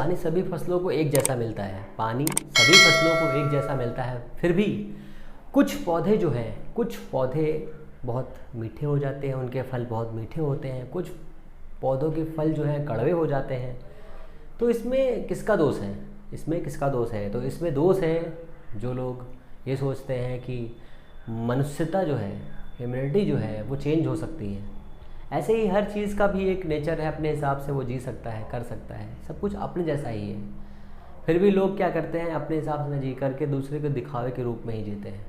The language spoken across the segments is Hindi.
पानी सभी फसलों को एक जैसा मिलता है, पानी सभी फसलों को एक जैसा मिलता है, फिर भी कुछ पौधे जो हैं, कुछ पौधे बहुत मीठे हो जाते हैं, उनके फल बहुत मीठे होते हैं, कुछ पौधों के फल जो हैं कड़वे हो जाते हैं। तो इसमें किसका दोष है? इसमें किसका दोष है? तो इसमें दोष है जो लोग ये सोचते हैं कि मनुष्यता जो है, ह्यूमैनिटी जो है वो चेंज हो सकती है। ऐसे ही हर चीज़ का भी एक नेचर है, अपने हिसाब से वो जी सकता है, कर सकता है, सब कुछ अपने जैसा ही है। फिर भी लोग क्या करते हैं, अपने हिसाब से न जी करके दूसरे को दिखावे के रूप में ही जीते हैं,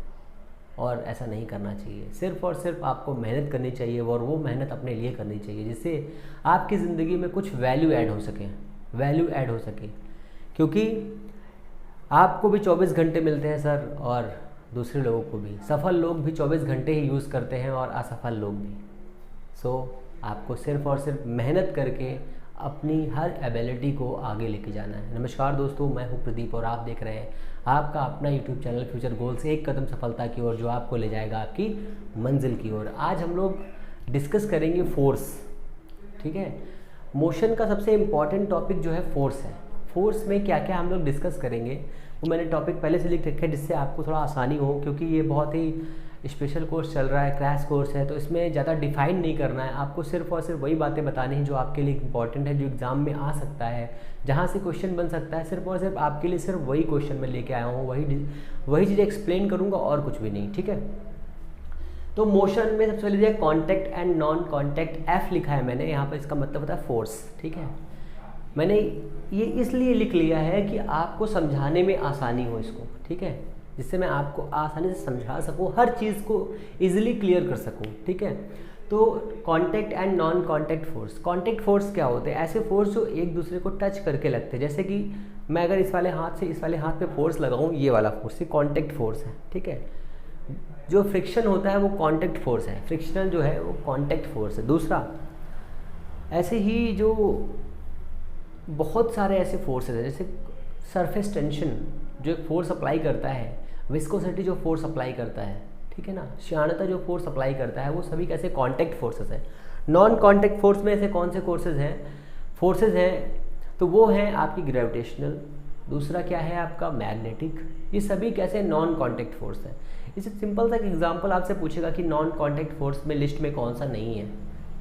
और ऐसा नहीं करना चाहिए। सिर्फ़ और सिर्फ आपको मेहनत करनी चाहिए, और वो मेहनत अपने लिए करनी चाहिए जिससे आपकी ज़िंदगी में कुछ वैल्यू ऐड हो सके, वैल्यू ऐड हो सके। क्योंकि आपको भी 24 घंटे मिलते हैं सर, और दूसरे लोगों को भी। सफल लोग भी 24 घंटे ही यूज़ करते हैं, और असफल लोग भी। सो आपको सिर्फ़ और सिर्फ मेहनत करके अपनी हर एबिलिटी को आगे लेके जाना है। नमस्कार दोस्तों, मैं हूं प्रदीप, और आप देख रहे हैं आपका अपना यूट्यूब चैनल फ्यूचर गोल्स, एक कदम सफलता की ओर, जो आपको ले जाएगा आपकी मंजिल की ओर। आज हम लोग डिस्कस करेंगे फोर्स। ठीक है, मोशन का सबसे इम्पॉर्टेंट टॉपिक जो है फोर्स है। फोर्स में क्या क्या हम लोग डिस्कस करेंगे वो मैंने टॉपिक पहले से लिख रखे हैं, जिससे आपको थोड़ा आसानी हो, क्योंकि ये बहुत ही स्पेशल कोर्स चल रहा है, क्रैश कोर्स है, तो इसमें ज़्यादा डिफाइन नहीं करना है। आपको सिर्फ और सिर्फ वही बातें बतानी है जो आपके लिए इंपॉर्टेंट है, जो एग्ज़ाम में आ सकता है, जहाँ से क्वेश्चन बन सकता है। सिर्फ और सिर्फ आपके लिए सिर्फ वही क्वेश्चन मैं लेके आया हूँ, वही चीज़ एक्सप्लेन करूँगा, और कुछ भी नहीं। ठीक है, तो मोशन में सबसे पहले दिया contact and non contact, F लिखा है मैंने यहाँ पर, इसका मतलब होता है फोर्स। ठीक है, मैंने ये इसलिए लिख लिया है कि आपको समझाने में आसानी हो इसको। ठीक है, जिससे मैं आपको आसानी से समझा सकूं, हर चीज़ को इजीली क्लियर कर सकूं। ठीक है, तो contact and non contact force. Contact force क्या होते हैं? ऐसे फोर्स जो एक दूसरे को टच करके लगते हैं। जैसे कि मैं अगर इस वाले हाथ से इस वाले हाथ पे फोर्स लगाऊं, ये वाला फोर्स, ये कॉन्टैक्ट फोर्स है। ठीक है, जो फ्रिक्शन होता है वो कॉन्टैक्ट फोर्स है, फ्रिक्शनल जो है वो कॉन्टैक्ट फोर्स है। दूसरा, ऐसे ही जो बहुत सारे ऐसे फोर्सेज हैं, जैसे सरफेस टेंशन जो एक फोर्स अप्लाई करता है, विस्कोसिटी जो फोर्स अप्लाई करता है, ठीक है ना, श्यानता जो फोर्स अप्लाई करता है, वो सभी कैसे कॉन्टैक्ट फोर्सेस हैं। नॉन कॉन्टैक्ट फोर्स में ऐसे कौन से फोर्सेज हैं? तो वो हैं आपकी ग्रेविटेशनल, दूसरा क्या है आपका मैग्नेटिक, ये सभी कैसे नॉन कॉन्टैक्ट फोर्स है। इसे सिंपल सा एग्जाम्पल आपसे पूछेगा कि नॉन कॉन्टैक्ट फोर्स में लिस्ट में कौन सा नहीं है।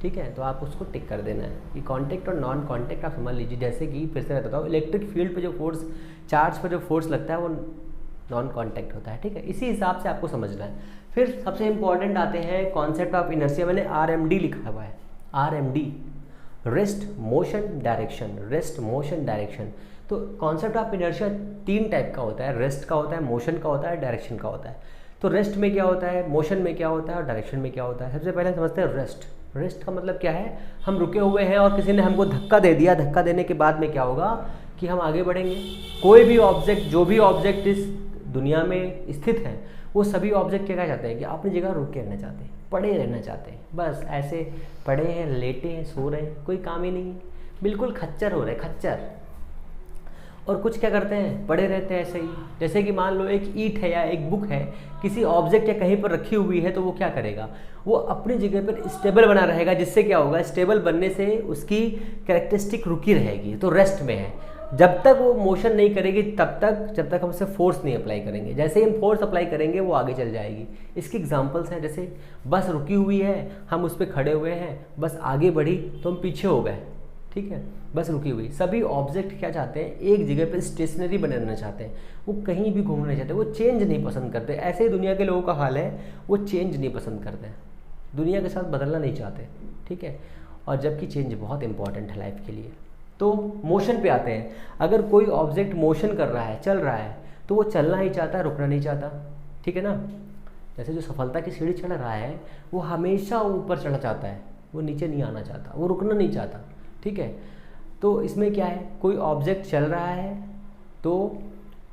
ठीक है, तो आप उसको टिक कर देना है कि कॉन्टैक्ट और नॉन कॉन्टैक्ट आप समझ लीजिए। जैसे कि फिर से मैं बताता हूँ, इलेक्ट्रिक फील्ड पे जो फोर्स, चार्ज पर जो फोर्स लगता है वो नॉन कॉन्टैक्ट होता है। ठीक है, इसी हिसाब से आपको समझना है। फिर सबसे इंपॉर्टेंट आते हैं कॉन्सेप्ट ऑफ इनर्शिया, मैंने RMD लिखा हुआ है, RMD, rest motion direction, rest motion direction. तो कॉन्सेप्ट ऑफ इनर्शिया 3 टाइप का होता है, रेस्ट का होता है, मोशन का होता है, डायरेक्शन का होता है। तो रेस्ट में क्या होता है, मोशन में क्या होता है, और डायरेक्शन में क्या होता है। सबसे पहले समझते हैं रेस्ट। रेस्ट का मतलब क्या है? हम रुके हुए हैं और किसी ने हमको धक्का दे दिया, धक्का देने के बाद में क्या होगा कि हम आगे बढ़ेंगे। कोई भी ऑब्जेक्ट, जो भी ऑब्जेक्ट इस दुनिया में स्थित हैं, वो सभी ऑब्जेक्ट क्या चाहते हैं कि अपनी जगह रुक के रहना चाहते हैं, पड़े रहना चाहते हैं। बस ऐसे पड़े हैं, लेटे हैं, सो रहे हैं, कोई काम ही नहीं है, बिल्कुल खच्चर हो रहे हैं, खच्चर। और कुछ क्या करते हैं, पड़े रहते हैं ऐसे ही। जैसे कि मान लो एक ईंट है या एक बुक है, किसी ऑब्जेक्ट या कहीं पर रखी हुई है, तो वो क्या करेगा, वो अपनी जगह पर स्टेबल बना रहेगा। जिससे क्या होगा, स्टेबल बनने से उसकी कैरेक्टरिस्टिक रुकी रहेगी, तो रेस्ट में है। जब तक वो मोशन नहीं करेगी तब तक, जब तक हम उसे फोर्स नहीं अप्लाई करेंगे। जैसे ही हम फोर्स अप्लाई करेंगे वो आगे चल जाएगी। इसकी एग्जांपल्स हैं, जैसे बस रुकी हुई है, हम उस पर खड़े हुए हैं, बस आगे बढ़ी तो हम पीछे हो गए। ठीक है, बस रुकी हुई। सभी ऑब्जेक्ट क्या चाहते हैं, एक जगह पे स्टेशनरी बने रहना चाहते हैं, वो कहीं भी घूमना नहीं चाहते, वो चेंज नहीं पसंद करते। ऐसे ही दुनिया के लोगों का हाल है, वो चेंज नहीं पसंद करते हैं, दुनिया के साथ बदलना नहीं चाहते। ठीक है, और जबकि चेंज बहुत इंपॉर्टेंट है लाइफ के लिए। तो मोशन पे आते हैं। अगर कोई ऑब्जेक्ट मोशन कर रहा है, चल रहा है, तो वो चलना ही चाहता है, रुकना नहीं चाहता। ठीक है ना, जैसे जो सफलता की सीढ़ी चढ़ रहा है, वो हमेशा ऊपर चढ़ना चाहता है, वो नीचे नहीं आना चाहता, वो रुकना नहीं चाहता। ठीक है, तो इसमें क्या है, कोई ऑब्जेक्ट चल रहा है तो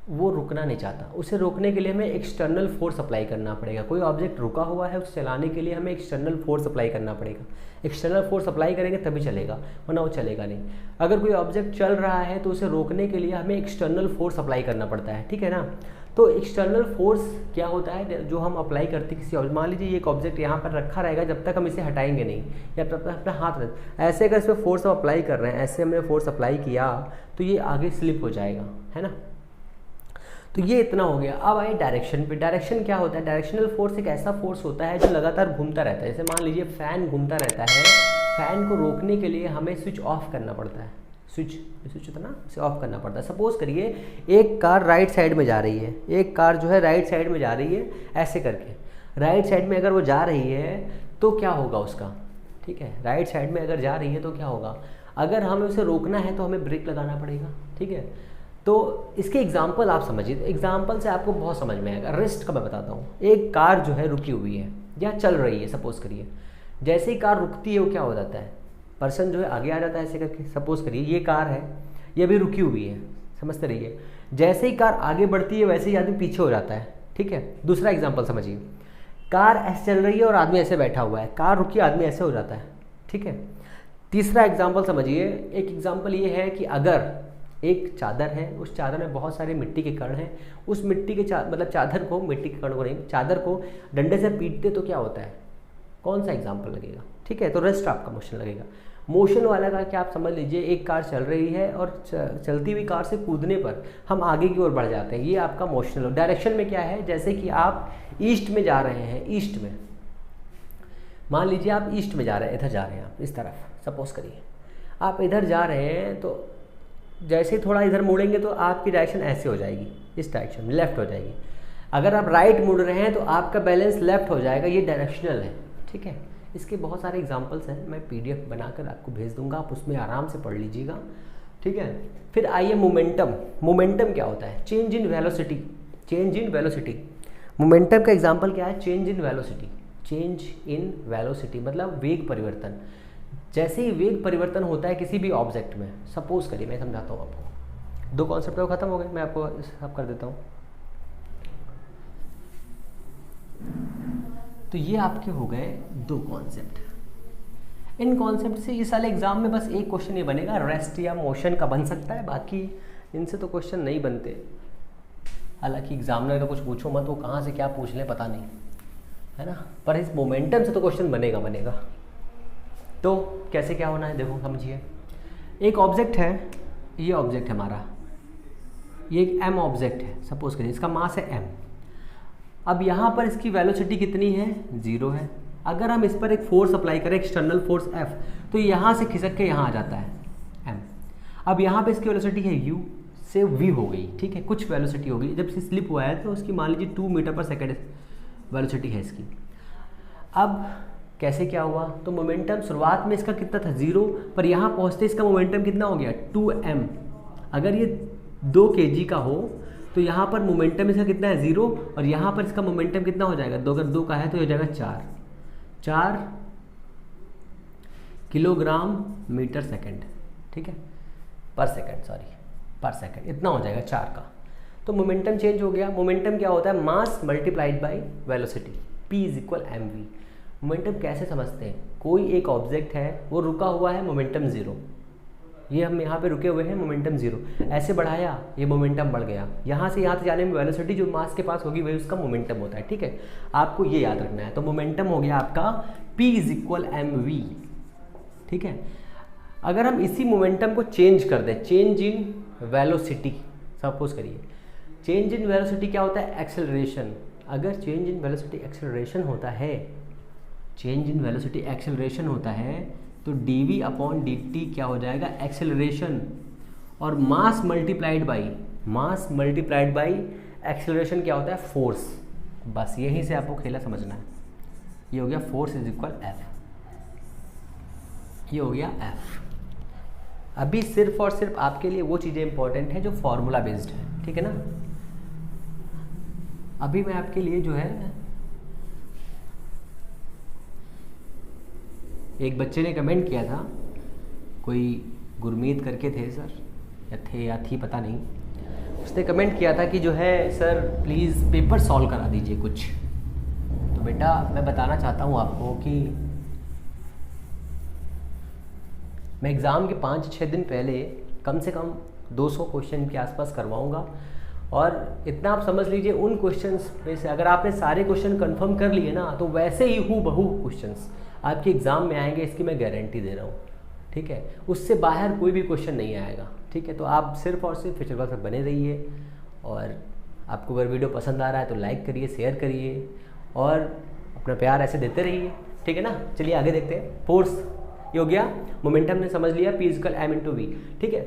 वो रुकना नहीं चाहता, उसे रोकने के लिए हमें एक्सटर्नल फोर्स अप्लाई करना पड़ेगा। कोई ऑब्जेक्ट रुका हुआ है, उसे चलाने के लिए हमें एक्सटर्नल फोर्स अप्लाई करना पड़ेगा। एक्सटर्नल फोर्स अप्लाई करेंगे तभी चलेगा, वरना वो चलेगा नहीं। अगर कोई ऑब्जेक्ट चल रहा है तो उसे रोकने के लिए हमें एक्सटर्नल फोर्स अप्लाई करना पड़ता है। ठीक है ना, तो एक्सटर्नल फोर्स क्या होता है जो हम अप्लाई करते हैं किसी ऑब्जेक्ट, मान लीजिए ये एक ऑब्जेक्ट यहाँ पर रखा रहेगा जब तक हम इसे हटाएंगे नहीं, या अपना हाथ रख, ऐसे अगर इस पर फोर्स हम अप्लाई कर रहे हैं, ऐसे हमने फोर्स अप्लाई किया तो ये आगे स्लिप हो जाएगा, है ना। तो ये इतना हो गया। अब आए डायरेक्शन पे। डायरेक्शन क्या होता है? डायरेक्शनल फोर्स एक ऐसा फोर्स होता है जो लगातार घूमता रहता है। जैसे मान लीजिए फैन घूमता रहता है, फैन को रोकने के लिए हमें स्विच ऑफ करना पड़ता है, स्विच होता है ना, इसे ऑफ करना पड़ता है। सपोज करिए एक कार राइट साइड में जा रही है, एक कार जो है राइट साइड में जा रही है, ऐसे करके राइट साइड में अगर वो जा रही है तो क्या होगा उसका, ठीक है, राइट साइड में अगर जा रही है तो क्या होगा, अगर हमें उसे रोकना है तो हमें ब्रेक लगाना पड़ेगा, ठीक है। तो इसके एग्जाम्पल आप समझिए, एग्जाम्पल से आपको बहुत समझ में आएगा। रेस्ट का मैं बताता हूँ। एक कार जो है रुकी हुई है या चल रही है, सपोज करिए, जैसे ही कार रुकती है वो क्या हो जाता है, पर्सन जो है आगे आ जाता है ऐसे करके। सपोज करिए ये कार है, ये अभी रुकी हुई है, समझते रहिए। जैसे ही कार आगे बढ़ती है वैसे ही आदमी पीछे हो जाता है, ठीक है। दूसरा एग्जाम्पल समझिए, कार ऐसे चल रही है और आदमी ऐसे बैठा हुआ है, कार रुकी आदमी ऐसे हो जाता है, ठीक है। तीसरा एग्जाम्पल समझिए, एक एग्जाम्पल ये है कि अगर एक चादर है, उस चादर में बहुत सारे मिट्टी के कण हैं, उस मिट्टी के मतलब चादर को, मिट्टी के कण को नहीं, चादर को डंडे से पीटते तो क्या होता है, कौन सा एग्जाम्पल लगेगा, ठीक है। तो रेस्ट आपका मोशन लगेगा। मोशन वाला का क्या आप समझ लीजिए, एक कार चल रही है और चलती हुई कार से कूदने पर हम आगे की ओर बढ़ जाते हैं, ये आपका मोशनल। डायरेक्शन में क्या है, जैसे कि आप ईस्ट में जा रहे हैं, ईस्ट में मान लीजिए आप ईस्ट में जा रहे हैं, इधर जा रहे हैं आप इस तरफ, सपोज करिए आप इधर जा रहे हैं, तो जैसे ही थोड़ा इधर मुड़ेंगे तो आपकी डायरेक्शन ऐसे हो जाएगी, इस डायरेक्शन में लेफ्ट हो जाएगी। अगर आप राइट मुड़ रहे हैं तो आपका बैलेंस लेफ्ट हो जाएगा, ये डायरेक्शनल है, ठीक है। इसके बहुत सारे एग्जांपल्स हैं, मैं पीडीएफ बनाकर आपको भेज दूंगा, आप उसमें आराम से पढ़ लीजिएगा, ठीक है। फिर आइए मोमेंटम। मोमेंटम क्या होता है, change in velocity, change in velocity. Momentum का एग्जाम्पल क्या है, change in velocity. Change in velocity मतलब वेग परिवर्तन। जैसे ही वेग परिवर्तन होता है किसी भी ऑब्जेक्ट में, सपोज करिए मैं समझाता हूँ आपको, दो कॉन्सेप्ट तो खत्म हो गए, मैं आपको सब कर देता हूँ। तो ये आपके हो गए दो कॉन्सेप्ट। इन कॉन्सेप्ट से इस वाले एग्जाम में बस एक क्वेश्चन ये बनेगा, रेस्ट या मोशन का बन सकता है, बाकी इनसे तो क्वेश्चन नहीं बनते। हालांकि एग्जामिनर का कुछ पूछो मत, वो कहाँ से क्या पूछ लें पता नहीं, है ना। पर इस मोमेंटम से तो क्वेश्चन बनेगा। तो कैसे क्या होना है देखो समझिए। एक ऑब्जेक्ट है, ये ऑब्जेक्ट है हमारा, ये एक एम ऑब्जेक्ट है, सपोज करिए इसका मास है एम। अब यहाँ पर इसकी वेलोसिटी कितनी है, 0 है। अगर हम इस पर एक फोर्स अप्लाई करें, एक्सटर्नल फोर्स F, तो यहाँ से खिसक के यहाँ आ जाता है m। अब यहाँ पे इसकी वेलोसिटी है u से v हो गई, ठीक है, कुछ वेलोसिटी हो गई। जब से स्लिप हुआ है तो उसकी मान लीजिए 2 मीटर पर सेकेंड वेलोसिटी है इसकी। अब कैसे क्या हुआ, तो मोमेंटम शुरुआत में इसका कितना था, 0, पर यहाँ पहुँचते इसका मोमेंटम कितना हो गया, 2m। अगर ये 2 kg का हो तो यहाँ पर मोमेंटम इसका कितना है, 0, और यहाँ पर इसका मोमेंटम कितना हो जाएगा, 2, अगर 2 का है तो हो जाएगा 4 किलोग्राम मीटर सेकंड, ठीक है, पर सेकंड इतना हो जाएगा 4 का। तो मोमेंटम चेंज हो गया। मोमेंटम क्या होता है, mass multiplied by velocity, P = mv। Momentum कैसे समझते हैं, कोई एक ऑब्जेक्ट है वो रुका हुआ है, मोमेंटम 0, ये हम यहाँ पे रुके हुए हैं, मोमेंटम 0, ऐसे बढ़ाया ये मोमेंटम बढ़ गया, यहाँ से जाने में वेलोसिटी जो मास के पास होगी वही उसका मोमेंटम होता है, ठीक है, आपको ये याद रखना है। तो मोमेंटम हो गया आपका P = mv, ठीक है। अगर हम इसी मोमेंटम को चेंज कर दें, चेंज इन वेलोसिटी, सपोज करिए चेंज इन वेलोसिटी क्या होता है, एक्सेलरेशन। अगर चेंज इन वेलोसिटी एक्सेलरेशन होता है, चेंज इन वेलोसिटी एक्सेलरेशन होता है तो dv/dt क्या हो जाएगा, एक्सेलरेशन, और मास मल्टीप्लाइड बाई एक्सेलरेशन क्या होता है, फोर्स। बस यहीं से आपको खेला समझना है। ये हो गया फोर्स = F, ये हो गया F। अभी सिर्फ और सिर्फ आपके लिए वो चीज़ें इंपॉर्टेंट है जो फॉर्मूला बेस्ड है, ठीक है ना। अभी मैं आपके लिए जो है, एक बच्चे ने कमेंट किया था, कोई गुरमीत करके थे सर, या थी पता नहीं, उसने कमेंट किया था कि जो है सर प्लीज़ पेपर सॉल्व करा दीजिए कुछ। तो बेटा मैं बताना चाहता हूँ आपको कि मैं एग्ज़ाम के 5-6 दिन पहले कम से कम 200 क्वेश्चन के आसपास करवाऊँगा, और इतना आप समझ लीजिए, उन क्वेश्चंस में से अगर आपने सारे क्वेश्चन कंफर्म कर लिए ना, तो वैसे ही हूबहू क्वेश्चंस आपके एग्ज़ाम में आएंगे, इसकी मैं गारंटी दे रहा हूँ। ठीक है, उससे बाहर कोई भी क्वेश्चन नहीं आएगा। ठीक है, तो आप सिर्फ और सिर्फ फ्यूचर क्लास में बने रहिए, और आपको अगर वीडियो पसंद आ रहा है तो लाइक करिए, शेयर करिए, और अपना प्यार ऐसे देते रहिए। ठीक है ना, चलिए आगे देखते हैं। फोर्स ये हो गया, मोमेंटम ने समझ लिया, P = m/v। ठीक है,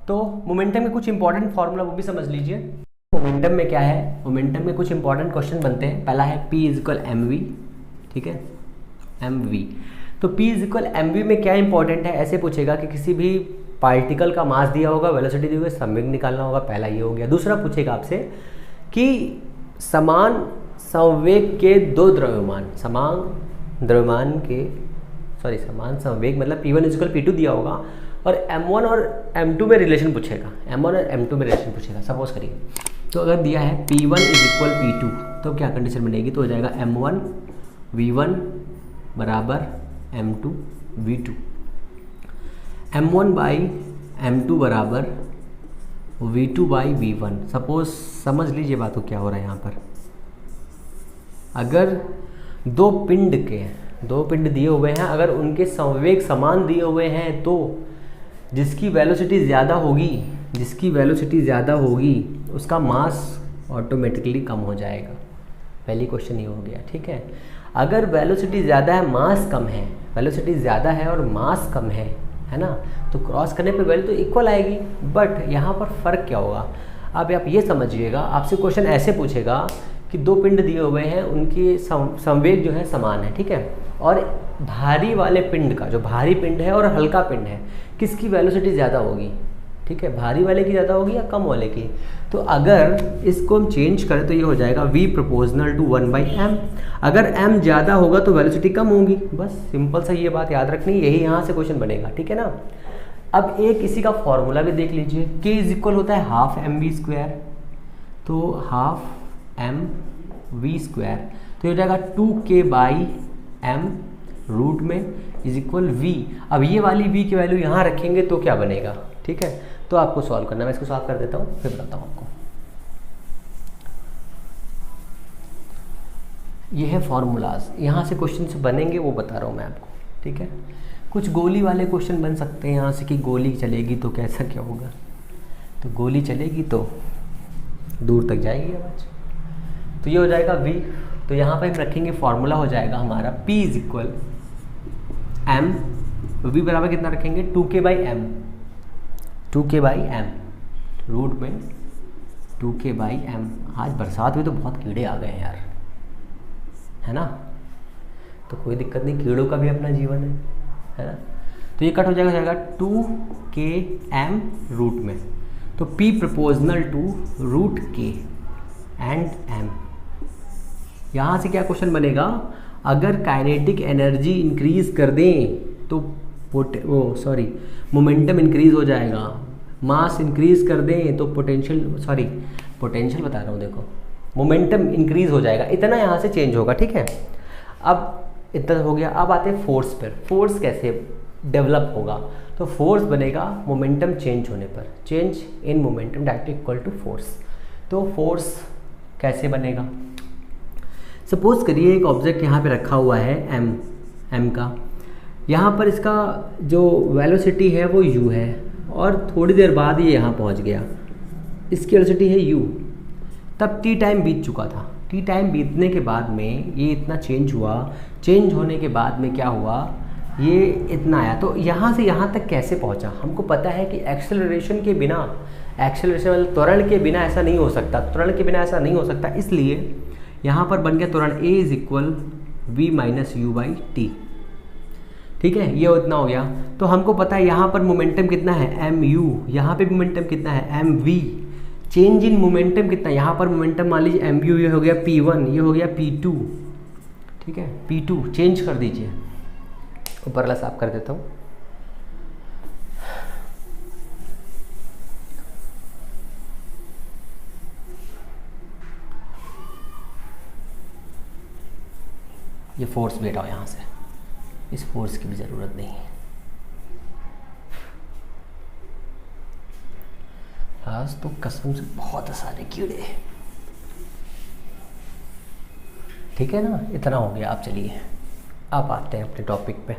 तो मोमेंटम के कुछ इंपॉर्टेंट फार्मूला वो भी समझ लीजिए। मोमेंटम में क्या है, मोमेंटम में कुछ इंपॉर्टेंट क्वेश्चन बनते हैं। पहला है P = mv। ठीक है, mv। तो P = mv में क्या इंपॉर्टेंट है, ऐसे पूछेगा कि किसी भी पार्टिकल का मास दिया होगा, वेलोसिटी दी होगी, संवेग निकालना होगा। पहला ये हो गया। दूसरा पूछेगा आपसे कि समान संवेग के दो द्रव्यमान, समान संवेग मतलब P1 = P2 दिया होगा, और M1 और M2 में रिलेशन पूछेगा, M1 और M2 में रिलेशन पूछेगा। सपोज करिए, तो अगर दिया है P1 = P2, तो क्या कंडीशन बनेगी, तो हो जाएगा M1 V1 = M2 V2, M1 / M2 = V2 / V1। Suppose समझ लीजिए बात को, क्या हो रहा है यहाँ पर। अगर दो पिंड दिए हुए हैं, अगर उनके संवेग समान दिए हुए हैं, तो जिसकी वेलोसिटी ज़्यादा होगी उसका मास ऑटोमेटिकली कम हो जाएगा। पहली क्वेश्चन ये हो गया। ठीक है, अगर वेलोसिटी ज़्यादा है, मास कम है, वेलोसिटी ज़्यादा है और मास कम है ना, तो क्रॉस करने पे वैल्यू तो इक्वल आएगी। बट यहाँ पर फ़र्क क्या होगा, अब आप ये समझिएगा। आपसे क्वेश्चन ऐसे पूछेगा कि दो पिंड दिए हुए हैं, उनकी संवेग जो है समान है। ठीक है, और भारी वाले पिंड का, जो भारी पिंड है और हल्का पिंड है, किसकी वेलोसिटी ज़्यादा होगी। ठीक है, भारी वाले की ज़्यादा होगी या कम वाले की। तो अगर इसको हम चेंज करें तो ये हो जाएगा V = 1/m। अगर m ज़्यादा होगा तो वेलोसिटी कम होगी। बस सिंपल सा ये बात याद रखनी, यही यहाँ से क्वेश्चन बनेगा। ठीक है ना। अब एक इसी का फॉर्मूला भी देख लीजिए। K = होता है ½ mv², तो ½ mv², तो ये हो जाएगा 2k/m रूट में = v। अब ये वाली v की वैल्यू यहाँ रखेंगे तो क्या बनेगा। ठीक है, तो आपको सॉल्व करना है। मैं इसको सॉल्व कर देता हूँ, फिर बताता हूँ आपको। ये है फॉर्मूलाज, यहाँ से क्वेश्चन बनेंगे वो बता रहा हूँ मैं आपको। ठीक है, कुछ गोली वाले क्वेश्चन बन सकते हैं यहाँ से, कि गोली चलेगी तो कैसा क्या होगा। तो गोली चलेगी तो दूर तक जाएगी आवाज़, तो ये हो जाएगा v। तो यहाँ पर हम रखेंगे, फॉर्मूला हो जाएगा हमारा P = m, v बराबर कितना रखेंगे, 2k/m, 2k/m रूट में 2k/m। आज बरसात हुई तो बहुत कीड़े आ गए हैं यार, है ना। तो कोई दिक्कत नहीं, कीड़ों का भी अपना जीवन है ना। तो ये कट हो जाएगा 2km रूट में, तो P = √k एंड m। यहाँ से क्या क्वेश्चन बनेगा, अगर काइनेटिक एनर्जी इंक्रीज कर दें तो मोमेंटम इंक्रीज हो जाएगा, मास इंक्रीज कर दें तो पोटेंशियल बता रहा हूँ, देखो मोमेंटम इंक्रीज हो जाएगा। इतना यहाँ से चेंज होगा। ठीक है, अब इतना हो गया। अब आते हैं फोर्स पर। फोर्स कैसे डेवलप होगा, तो फोर्स बनेगा मोमेंटम चेंज होने पर, चेंज इन मोमेंटम = फोर्स। तो फोर्स कैसे बनेगा, सपोज करिए एक ऑब्जेक्ट यहाँ पे रखा हुआ है m का, यहाँ पर इसका जो वेलोसिटी है वो u है, और थोड़ी देर बाद ये यहाँ पहुँच गया, इसकी वेलोसिटी है u। तब t टाइम बीत चुका था। t टाइम बीतने के बाद में ये इतना चेंज हुआ, चेंज होने के बाद में क्या हुआ, ये इतना आया। तो यहाँ से यहाँ तक कैसे पहुँचा, हमको पता है कि एक्सेलरेशन के बिना, एक्सेलरेशन मतलब त्वरण के बिना ऐसा नहीं हो सकता, त्वरण के बिना ऐसा नहीं हो सकता। इसलिए यहाँ पर बन गया त्वरण A = v - u/t। ठीक है, ये उतना हो गया। तो हमको पता है यहाँ पर मोमेंटम कितना है mu, यहाँ पे मोमेंटम कितना है mv। चेंज इन मोमेंटम कितना, यहाँ पर मोमेंटम मान लीजिए mu, ये हो गया P1, ये हो गया P2। ठीक है, P2 चेंज कर दीजिए, ऊपर वाला साफ कर देता हूँ। ये फोर्स भी हटाओ यहाँ से, इस फोर्स की भी ज़रूरत नहीं है। आज तो कसम से बहुत सारे कीड़े। ठीक है ना, इतना हो गया। आप चलिए आप आते हैं अपने टॉपिक पे।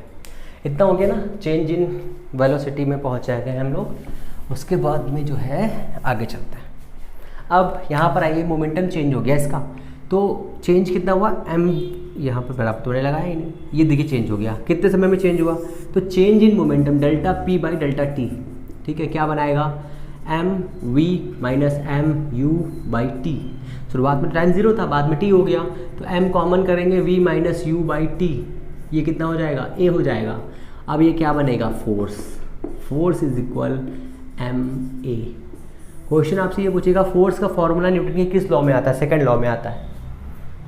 इतना हो गया ना, चेंज इन वेलोसिटी में पहुंच गए हम लोग। उसके बाद में जो है आगे चलते हैं। अब यहाँ पर आइए, मोमेंटम चेंज हो गया इसका, तो चेंज कितना हुआ, m यहाँ पर बराबर तो नहीं लगाया ही नहीं, ये देखिए चेंज हो गया। कितने समय में चेंज हुआ, तो change in momentum delta p by delta t, ठीक है, क्या बनाएगा, m v minus m u by t। शुरुआत में टाइम 0 था, बाद में t हो गया, तो m कॉमन करेंगे, v minus u by t, ये कितना हो जाएगा, a हो जाएगा। अब ये क्या बनेगा, force is equal m a। Question आपसे ये पूछेगा फोर्स का फॉर्मूला न्यूटन के किस लॉ में आता है, सेकंड लॉ में आता है।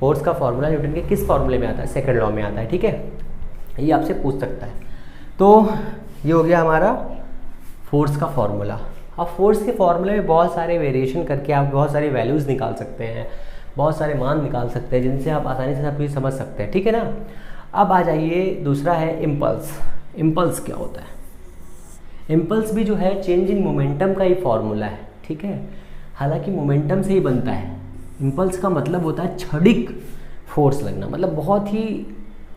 फोर्स का फॉर्मूला न्यूटन के किस फॉर्मूले में आता है, सेकंड लॉ में आता है, ठीक है, ये आपसे पूछ सकता है। तो ये हो गया हमारा फोर्स का फॉर्मूला। अब फोर्स के फॉर्मूले में बहुत सारे वेरिएशन करके आप बहुत सारी वैल्यूज़ निकाल सकते हैं, बहुत सारे मान निकाल सकते हैं, जिनसे आप आसानी से सब कुछ समझ सकते हैं, ठीक है ना। अब आ जाइए, दूसरा है इम्पल्स। इम्पल्स क्या होता है, इम्पल्स भी जो है चेंज इन मोमेंटम का ही फॉर्मूला है, ठीक है, हालांकि मोमेंटम से ही बनता है। इम्पल्स का मतलब होता है क्षणिक फोर्स लगना, मतलब बहुत ही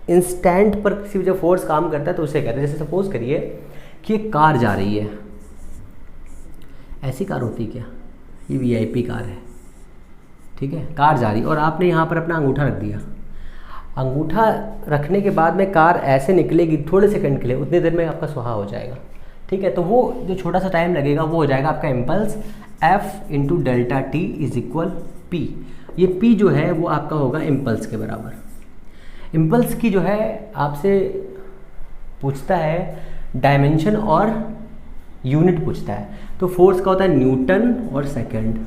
इंस्टेंट पर किसी जब फोर्स काम करता है तो उसे कहते हैं। जैसे सपोज करिए कि एक कार जा रही है, ऐसी कार होती क्या, ये वीआईपी कार है, ठीक है, कार जा रही और आपने यहाँ पर अपना अंगूठा रख दिया। अंगूठा रखने के बाद में कार ऐसे निकलेगी थोड़े सेकंड के लिए, उतनी देर में आपका सुहा हो जाएगा, ठीक है। तो वो जो छोटा सा टाइम लगेगा वो हो जाएगा आपका impulse. F into delta T is equal P. ये P जो है वो आपका होगा इम्पल्स के बराबर। इम्पल्स की जो है आपसे पूछता है डायमेंशन और यूनिट पूछता है, तो फोर्स का होता है न्यूटन और सेकंड,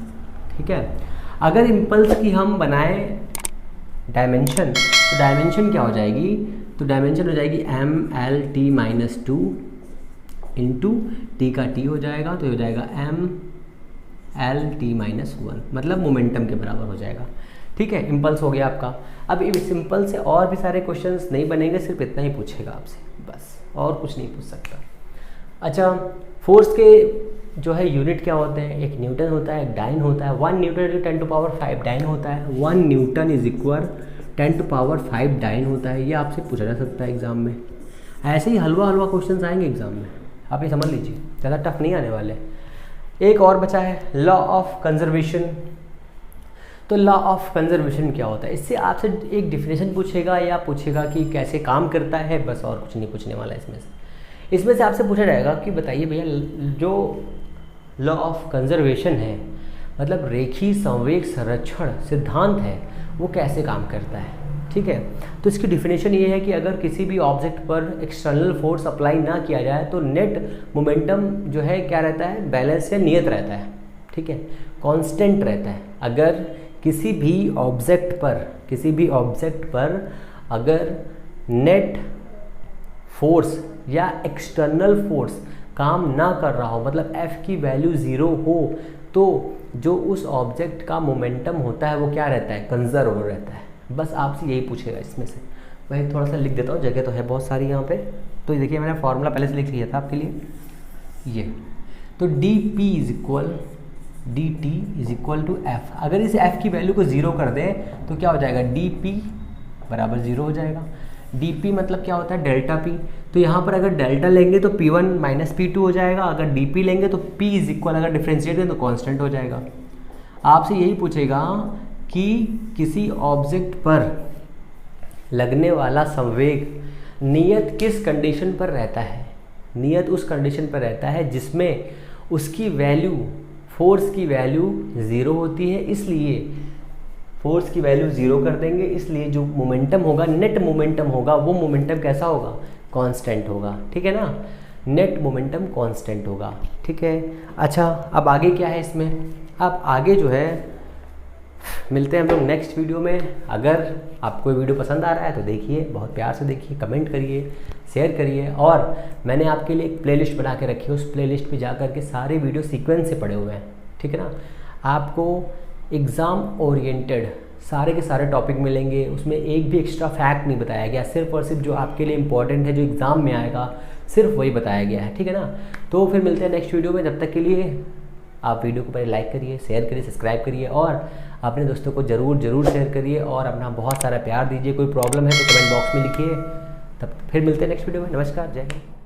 ठीक है। अगर इम्पल्स की हम बनाएं डायमेंशन, तो डायमेंशन क्या हो जाएगी, तो डायमेंशन हो जाएगी ml माइनस 2 इंटू टी का टी हो जाएगा, तो हो जाएगा ml माइनस 1, मतलब मोमेंटम के बराबर हो जाएगा, ठीक है। इम्पल्स हो गया आपका। अब इस सिंपल से और भी सारे क्वेश्चंस नहीं बनेंगे, सिर्फ इतना ही पूछेगा आपसे, बस और कुछ नहीं पूछ सकता। अच्छा, फोर्स के जो है यूनिट क्या होते हैं, एक न्यूटन होता है, एक डाइन होता है। 1 न्यूटन 10 टू पावर 5 डाइन होता है। 1 newton is equal 10 to power 5 dyne होता है। ये आपसे पूछा जा सकता है एग्जाम में। ऐसे ही हलवा क्वेश्चंस आएंगे एग्जाम में, आप ये समझ लीजिए, ज़्यादा टफ नहीं आने वाले। एक और बचा है लॉ ऑफ कंजर्वेशन। तो लॉ ऑफ कंजर्वेशन क्या होता है, इससे आपसे एक डिफिनेशन पूछेगा या पूछेगा कि कैसे काम करता है, बस और कुछ नहीं पूछने वाला इसमें से आपसे पूछा जाएगा कि बताइए भैया जो लॉ ऑफ कंजर्वेशन है, मतलब रेखीय संवेग संरक्षण सिद्धांत है, वो कैसे काम करता है, ठीक है। तो इसकी डिफिनेशन ये है कि अगर किसी भी ऑब्जेक्ट पर एक्सटर्नल फोर्स अप्लाई ना किया जाए तो नेट मोमेंटम जो है क्या रहता है, बैलेंस या नियत रहता है, ठीक है, कांस्टेंट रहता है। अगर किसी भी ऑब्जेक्ट पर अगर नेट फोर्स या एक्सटर्नल फोर्स काम ना कर रहा हो, मतलब F की वैल्यू 0 हो, तो जो उस ऑब्जेक्ट का मोमेंटम होता है वो क्या रहता है, कंजर्व रहता है। बस आपसे यही पूछेगा इसमें से। मैं थोड़ा सा लिख देता हूँ, जगह तो है बहुत सारी यहाँ पे। तो देखिए मैंने फॉर्मूला पहले से लिख लिया था आपके लिए, ये तो dP is equal dt is equal to F। अगर इस F की वैल्यू को 0 कर दें तो क्या हो जाएगा, dP बराबर 0 हो जाएगा। dP मतलब क्या होता है, डेल्टा P। तो यहाँ पर अगर डेल्टा लेंगे तो P1 माइनस P2 हो जाएगा, अगर dP लेंगे तो P इज इक्वल, अगर डिफ्रेंशिएट करें तो कांस्टेंट हो जाएगा। आपसे यही पूछेगा कि किसी ऑब्जेक्ट पर लगने वाला संवेग नियत किस कंडीशन पर रहता है। नियत उस कंडीशन पर रहता है जिसमें उसकी वैल्यू, फोर्स की वैल्यू 0 होती है, इसलिए फोर्स की वैल्यू 0 कर देंगे, इसलिए जो मोमेंटम होगा, नेट मोमेंटम होगा, वो मोमेंटम कैसा होगा, कांस्टेंट होगा, ठीक है ना, नेट मोमेंटम कांस्टेंट होगा, ठीक है। अच्छा, अब आगे क्या है इसमें, अब आगे जो है मिलते हैं हम लोग नेक्स्ट वीडियो में। अगर आपको वीडियो पसंद आ रहा है तो देखिए, बहुत प्यार से देखिए, कमेंट करिए, शेयर करिए, और मैंने आपके लिए एक प्लेलिस्ट बना के रखी है, उस प्लेलिस्ट पे जा कर के सारे वीडियो सीक्वेंस से पड़े हुए हैं, ठीक है ना। आपको एग्ज़ाम ओरिएंटेड सारे के सारे टॉपिक मिलेंगे, उसमें एक भी एक्स्ट्रा फैक्ट नहीं बताया गया, सिर्फ और सिर्फ जो आपके लिए इंपॉर्टेंट है, जो एग्ज़ाम में आएगा, सिर्फ वही बताया गया है, ठीक है ना। तो फिर मिलते हैं नेक्स्ट वीडियो में, जब तक के लिए आप वीडियो को पहले लाइक करिए, शेयर करिए, सब्सक्राइब करिए और अपने दोस्तों को ज़रूर शेयर करिए और अपना बहुत सारा प्यार दीजिए। कोई प्रॉब्लम है तो कमेंट बॉक्स में लिखिए। तब फिर मिलते हैं नेक्स्ट वीडियो में। नमस्कार, जय हिंद।